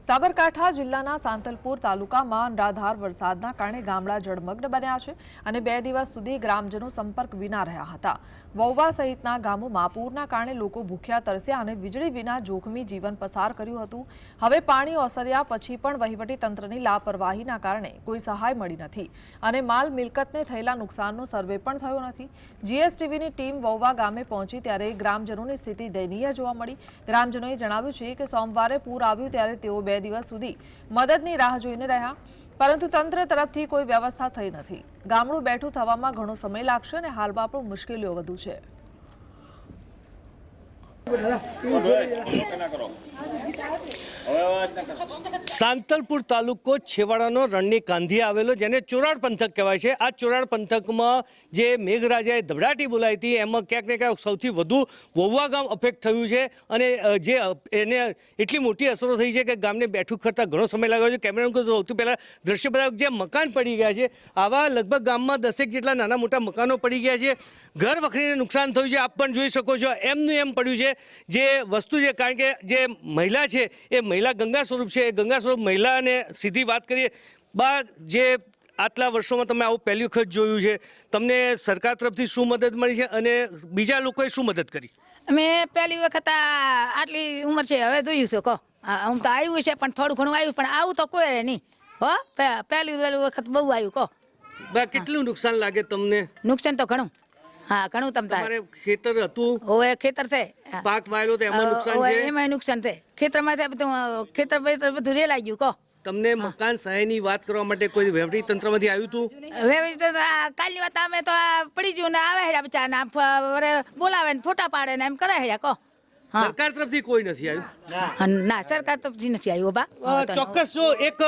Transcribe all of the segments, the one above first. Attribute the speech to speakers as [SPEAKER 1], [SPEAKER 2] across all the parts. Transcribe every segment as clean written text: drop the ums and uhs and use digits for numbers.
[SPEAKER 1] સાબરકાંઠા જિલ્લાના સાંતલપુર તાલુકામાં અનરાધાર વરસાદના કારણે ગામડા જળમગ્ન બન્યા છે અને 2 દિવસ સુધી ગ્રામજનો સંપર્ક વિના રહ્યા હતા। વૌવા સહિતના ગામોમાં પૂરના કારણે લોકો ભૂખ્યા તરસ્યા અને વીજળી વિના જોખમી જીવન પસાર કર્યું હતું। હવે પાણી ઓસર્યા પછી પણ વહીવટી તંત્રની લાપરવાહીના કારણે કોઈ સહાય મળી નથી અને માલ મિલકતને થયેલા નુકસાનનો સર્વે પણ થયો નથી। જીએસટીવીની ટીમ વૌવા ગામે પહોંચી ત્યારે ગ્રામજનોની સ્થિતિ દયનીય જોવા મળી। ગ્રામજનોએ જણાવ્યું છે કે સોમવારે પૂર આવ્યું ત્યારે તેઓ 2 દિવસ સુધી મદદની રાહ જોઈને રહ્યા, પરંતુ તંત્ર તરફથી કોઈ વ્યવસ્થા થઈ નથી। ગામડું બેઠું થવામાં ઘણો સમય લાગશે અને હાલમાં પણ મુશ્કેલીઓ વધુ છે।
[SPEAKER 2] સાંતલપુર તાલુકો છેવાડાનો રણની કાંધી આવેલો જેને ચોરાડ પંથક કહેવાય છે। આ ચોરાડ પંથકમાં જે મેઘરાજાએ ધબડાટી બોલાવી હતી એમાં ક્યાંક ને ક્યાંક સૌથી વધુ વૌવા ગામ અફેક્ટ થયું છે અને જે એને એટલી મોટી અસરો થઈ છે કે ગામને બેઠું કરતાં ઘણો સમય લાગ્યો છે। કેમેરામાં સૌથી પહેલાં દ્રશ્ય બતાવ્યું જે મકાન પડી ગયા છે, આવા લગભગ ગામમાં 10 જેટલા નાના મોટા મકાનો પડી ગયા છે। ઘર વખરીને નુકસાન થયું છે, આપ પણ જોઈ શકો છો। એમનું એમ પડ્યું છે જે વસ્તુ છે, કારણ કે જે મહિલા છે એ મહિલા ગંગા સ્વરૂપ છે। ગંગા સ્વરૂપ મહિલાને સીધી વાત કરીએ, બા જે આટલા વર્ષોમાં તમે આવું પહેલી વખત જોયું છે, તમને સરકાર તરફથી શું મદદ મળી છે અને બીજા લોકોએ શું મદદ કરી?
[SPEAKER 3] અમે પહેલી વખત આટલી ઉંમર છે હવે જોયું છે કહો હું તો આવ્યું છે પણ થોડું ઘણું આવ્યું પણ આવું તો કોઈ નહીં હો। પહેલી વખત બહુ આવ્યું કહો।
[SPEAKER 2] બા કેટલું નુકસાન લાગે તમને?
[SPEAKER 3] નુકસાન તો ઘણું, હા ઘણું તમારે
[SPEAKER 2] ખેતર હતું?
[SPEAKER 3] ઓએ ખેતર છે,
[SPEAKER 2] પાક વાયેલો તો એમાં નુકસાન છે?
[SPEAKER 3] એમાં નુકસાન છે, ખેતરમાં છે બધું, ખેતર બધું રેલાઈ ગયું કહો।
[SPEAKER 2] તમને મકાન સહાયની વાત કરવા માટે કોઈ વહીવટી તંત્રમાંથી આવ્યું હતું?
[SPEAKER 3] વહીવટી કાલની વાત અમે તો પડી ગયું ને આવે હેરા બચારા બોલાવે ને ફોટા પાડે ને એમ કરે હેરા કહો।
[SPEAKER 2] સરકાર તરફથી કોઈ નથી આવ્યું?
[SPEAKER 3] ના સરકાર તરફથી નથી આવ્યું બા।
[SPEAKER 2] ચોક્કસ જો એક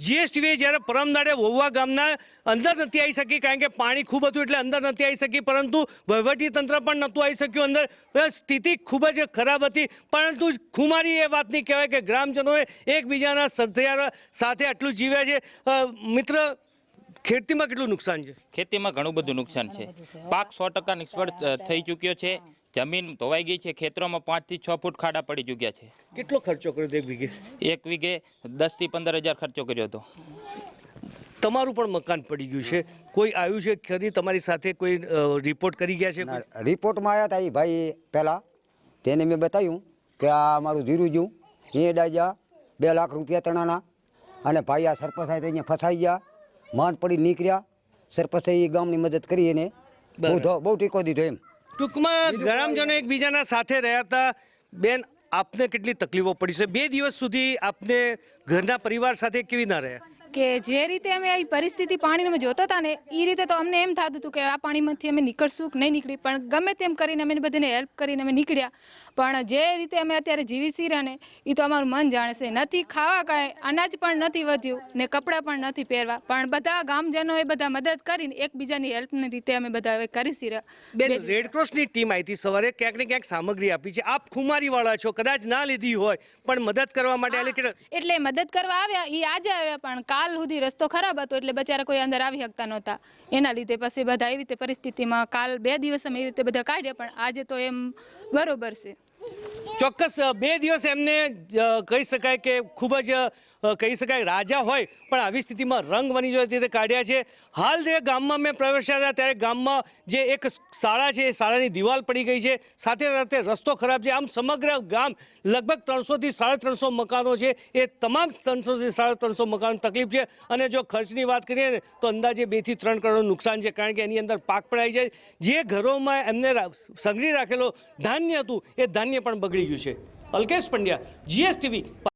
[SPEAKER 2] જીએસટીવી જ્યારે પરમદાડે વૌવા ગામના અંદર નથી આવી શકી, કારણ કે પાણી ખૂબ હતું એટલે અંદર નથી આવી શકી, પરંતુ વહીવટી તંત્ર પણ નહોતું આવી શક્યું અંદર। સ્થિતિ ખૂબ જ ખરાબ હતી, પરંતુ ખુમારી એ વાતની કહેવાય કે ગ્રામજનોએ એકબીજાના સાથે આટલું જીવ્યા છે। મિત્ર, ખેતીમાં કેટલું નુકસાન છે?
[SPEAKER 4] ખેતીમાં ઘણું બધું નુકસાન છે। પાક 100% નિષ્ફળ થઈ ચૂક્યો છે, જમીન ધોવાઈ ગઈ છે, ખેતરોમાં 5 થી 6 ફૂટ ખાડા પડી ચૂક્યા છે।
[SPEAKER 2] કેટલો ખર્ચો કર્યો એક વીઘે?
[SPEAKER 4] એક વીઘે 10 થી 15 હજાર ખર્ચો કર્યો હતો।
[SPEAKER 2] તમારું પણ મકાન પડી ગયું છે, કોઈ આવ્યું છે ખરી તમારી સાથે? કોઈ રિપોર્ટ કરી ગયા છે?
[SPEAKER 5] રિપોર્ટમાં આવ્યા હતા એ ભાઈ પહેલાં, તેને મેં બતાવ્યું કે આ મારું ધીરુજું એ ડાજા 2 લાખ રૂપિયા તણાના અને ભાઈ આ સરપંચ અહીંયા ફસાઈ ગયા, માંડ પડી નીકળ્યા। સરપંચે એ ગામની મદદ કરી એને બહુ ટેકો દીધો એમ।
[SPEAKER 2] ટૂંકમાં ગ્રામજનો એકબીજાના સાથે રહ્યા હતા। બેન, આપને કેટલી તકલીફો પડી છે? 2 દિવસ સુધી આપને ઘરના પરિવાર સાથે કેવી ના રહ્યા?
[SPEAKER 6] કે જે રીતે અમે આવી પરિસ્થિતિ પાણીને અમે જોતા હતા ને એ રીતે તો અમને એમ થતું હતું કે આ પાણીમાંથી અમે નીકળશું કે નહીં નીકળી, પણ ગમે તેમ કરીને અમે બધાને હેલ્પ કરીને અમે નીકળ્યા। પણ જે રીતે અમે અત્યારે જીવી છીએ ને એ તો અમારું મન જાણે છે। નથી ખાવા કાંઈ, અનાજ પણ નથી વધ્યું ને કપડાં પણ નથી પહેરવા, પણ બધા ગામજનોએ બધા મદદ કરીને એકબીજાની હેલ્પની રીતે અમે બધા હવે કરી છીએ।
[SPEAKER 2] બેન, રેડક્રોસની ટીમ આવી હતી સવારે, ક્યાંક ને ક્યાંક સામગ્રી આપી છે, આપ ખુમારીવાળા છો, કદાચ ના લીધી હોય પણ મદદ કરવા માટે
[SPEAKER 6] એટલે મદદ કરવા આવ્યા, એ આજે આવ્યા પણ કાલ સુધી રસ્તો ખરાબ હતો એટલે બચારા કોઈ અંદર આવી શકતા નહોતા। એના લીધે પછી બધા એવી રીતે પરિસ્થિતિમાં કાલ 2 દિવસ અમે એવી રીતે બધા કાઢ્યા, પણ આજે તો એમ બરોબર છે।
[SPEAKER 2] ચોક્કસ 2 દિવસ એમને કહી શકાય કે ખૂબ જ કહી શકાય રાજા હોય પણ આવી સ્થિતિમાં રંગ બની જાય તે કાઢ્યા છે। હાલ જે ગામમાં મેં પ્રવેશ્યા હતા ત્યારે ગામમાં જે એક શાળા છે એ શાળાની દિવાલ પડી ગઈ છે, સાથે સાથે રસ્તો ખરાબ છે। આમ સમગ્ર ગામ લગભગ 300 થી 350 મકાનો છે, એ તમામ 300 થી 350 મકાનો તકલીફ છે। અને જો ખર્ચની વાત કરીએ ને તો અંદાજે 2 થી 3 કરોડ નુકસાન છે, કારણ કે એની અંદર પાક પડાઈ જાય, જે ઘરોમાં એમને સંઘરી રાખેલો ધાન્ય હતું એ ધાન્ય પણ બગડી ગયું છે। અલ્કેશ પંડ્યા, જીએસટીવી।